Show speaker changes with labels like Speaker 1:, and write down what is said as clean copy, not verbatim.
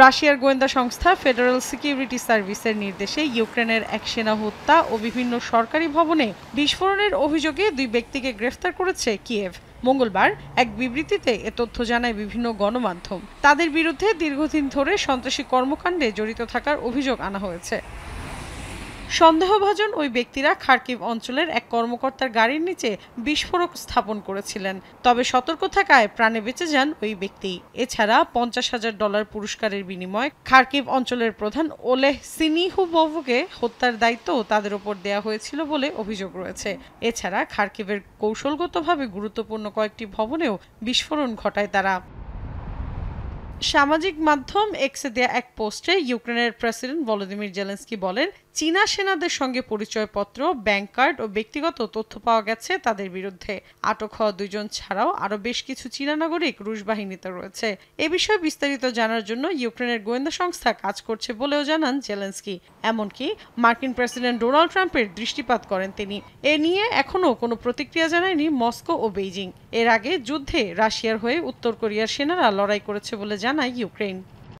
Speaker 1: রাশিয়ার গোয়েন্দা সংস্থা ফেডারেল সিকিউরিটি সার্ভিসের নির্দেশে ইউক্রেনের এক সেনা হত্যা ও বিভিন্ন সরকারি ভবনে বিস্ফোরণের অভিযোগে 2 ব্যক্তিকে গ্রেফতার করেছে কিয়েভ। মঙ্গলবার এক বিবৃতিতে এ তথ্য জানায় বিভিন্ন গণমাধ্যম। তাদের বিরুদ্ধে দীর্ঘদিন ধরে সন্ত্রাসী কর্মকাণ্ডে জড়িত থাকার অভিযোগ আনা হয়েছে। সন্দেহভাজন ওই ব্যক্তিরা খার্কিভ অঞ্চলের এক কর্মকর্তার গাড়ির নিচে বিস্ফোরক স্থাপন করেছিলেন। তবে সতর্ক থাকায় প্রাণে বেঁচে যান ওই ব্যক্তি। এছাড়া $50,000 পুরস্কারের বিনিময়ে খার্কিভ অঞ্চলের প্রধান ওলেহ সিনিহুবোভকে হত্যার দায়িত্ব তাদের ওপর দেওয়া হয়েছিল বলে অভিযোগ রয়েছে। এছাড়া খার্কিভের কৌশলগতভাবে গুরুত্বপূর্ণ কয়েকটি ভবনেও বিস্ফোরণ ঘটায় তারা। সামাজিক মাধ্যম এক্সে দেয়া এক পোস্টে ইউক্রেনের প্রেসিডেন্ট ভলোদিমির জেলেনস্কি বলেন, চীনা সেনাদের সঙ্গে পরিচয়পত্র, ব্যাংক কার্ড ও ব্যক্তিগত তথ্য পাওয়া গেছে তাদের বিরুদ্ধে। আটক হওয়া 2 জন ছাড়াও আরও বেশ কিছু চীনা নাগরিক রুশ বাহিনীতে রয়েছে। এ বিষয়ে বিস্তারিত জানার জন্য ইউক্রেনের গোয়েন্দা সংস্থা কাজ করছে বলেও জানান জেলেনস্কি। এমনকি মার্কিন প্রেসিডেন্ট ডোনাল্ড ট্রাম্পের দৃষ্টিপাত করেন তিনি। এ নিয়ে এখনও কোনো প্রতিক্রিয়া জানায়নি মস্কো ও বেইজিং। এর আগে যুদ্ধে রাশিয়ার হয়ে উত্তর কোরিয়ার সেনারা লড়াই করেছে বলে জানায় ইউক্রেন।